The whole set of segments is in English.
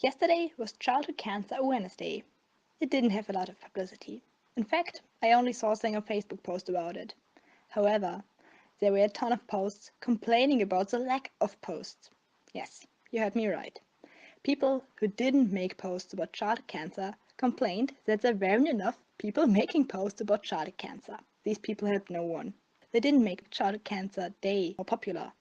Yesterday was Childhood Cancer Awareness Day. It didn't have a lot of publicity. In fact, I only saw a single Facebook post about it. However, there were a ton of posts complaining about the lack of posts. Yes, you heard me right. People who didn't make posts about childhood cancer complained that there weren't enough people making posts about childhood cancer. These people helped no one. They didn't make Childhood Cancer Day more popular.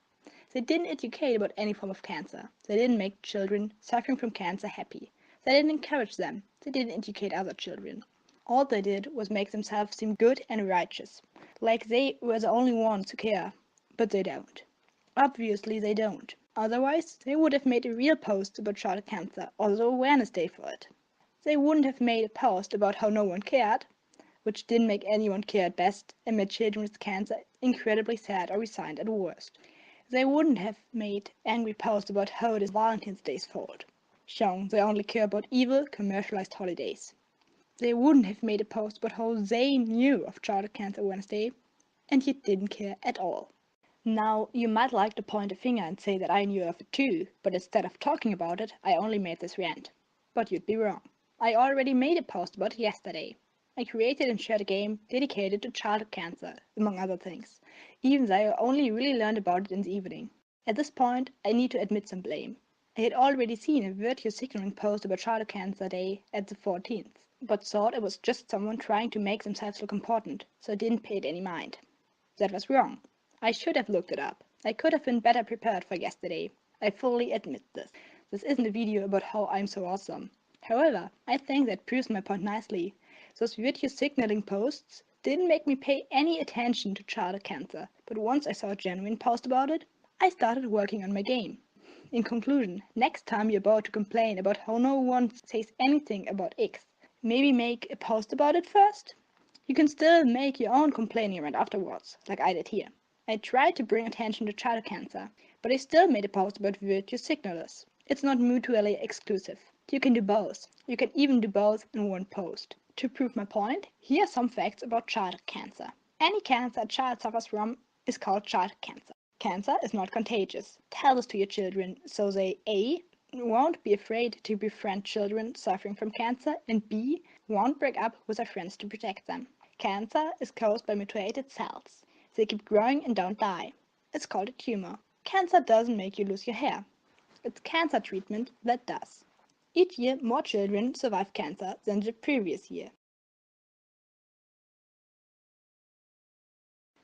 They didn't educate about any form of cancer. They didn't make children suffering from cancer happy. They didn't encourage them. They didn't educate other children. All they did was make themselves seem good and righteous, like they were the only ones who care. But they don't. Obviously they don't. Otherwise, they would have made a real post about childhood cancer or the awareness day for it. They wouldn't have made a post about how no one cared, which didn't make anyone care at best and made children with cancer incredibly sad or resigned at worst. They wouldn't have made angry posts about how it is Valentine's Day's fault, showing they only care about evil, commercialized holidays. They wouldn't have made a post about how they knew of Childhood Cancer Awareness Day and yet didn't care at all. Now, you might like to point a finger and say that I knew of it too, but instead of talking about it, I only made this rant. But you'd be wrong. I already made a post about it yesterday. I created and shared a game dedicated to childhood cancer, among other things, even though I only really learned about it in the evening. At this point, I need to admit some blame. I had already seen a virtue signaling post about Childhood Cancer Day at the 14th, but thought it was just someone trying to make themselves look important, so I didn't pay it any mind. That was wrong. I should have looked it up. I could have been better prepared for yesterday. I fully admit this. This isn't a video about how I'm so awesome. However, I think that proves my point nicely. Those virtue signaling posts didn't make me pay any attention to childhood cancer, but once I saw a genuine post about it, I started working on my game. In conclusion, next time you're about to complain about how no one says anything about X, maybe make a post about it first? You can still make your own complaining rant afterwards, like I did here. I tried to bring attention to childhood cancer, but I still made a post about virtue signalers. It's not mutually exclusive. You can do both. You can even do both in one post. To prove my point, here are some facts about childhood cancer. Any cancer a child suffers from is called childhood cancer. Cancer is not contagious. Tell this to your children so they A. won't be afraid to befriend children suffering from cancer, and B. won't break up with their friends to protect them. Cancer is caused by mutated cells. They keep growing and don't die. It's called a tumor. Cancer doesn't make you lose your hair. It's cancer treatment that does. Each year, more children survive cancer than the previous year.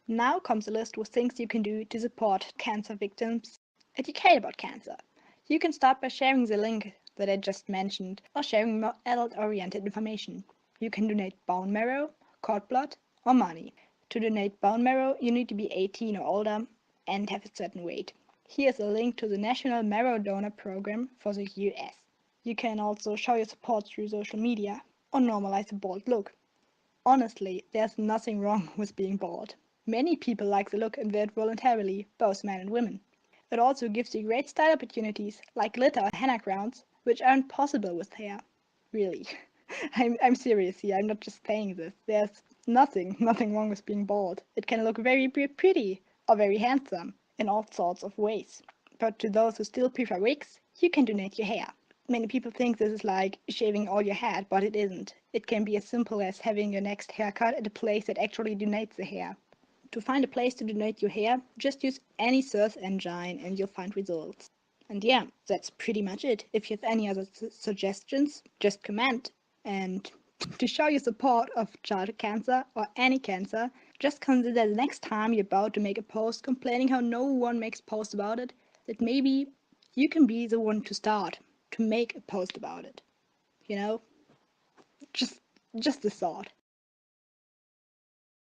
Now comes a list with things you can do to support cancer victims. Educate about cancer. You can start by sharing the link that I just mentioned or sharing more adult-oriented information. You can donate bone marrow, cord blood, or money. To donate bone marrow, you need to be 18 or older and have a certain weight. Here's a link to the National Marrow Donor Program for the US. You can also show your support through social media or normalize a bald look. Honestly, there's nothing wrong with being bald. Many people like the look and wear it voluntarily, both men and women. It also gives you great style opportunities, like glitter or henna crowns, which aren't possible with hair. Really. I'm serious here, I'm not just saying this. There's nothing wrong with being bald. It can look very pretty or very handsome in all sorts of ways. But to those who still prefer wigs, you can donate your hair. Many people think this is like shaving all your head, but it isn't. It can be as simple as having your next haircut at a place that actually donates the hair. To find a place to donate your hair, just use any search engine and you'll find results. And yeah, that's pretty much it. If you have any other suggestions, just comment. And to show your support of childhood cancer or any cancer, just consider the next time you're about to make a post complaining how no one makes posts about it, that maybe you can be the one to start to make a post about it. You know? Just a thought.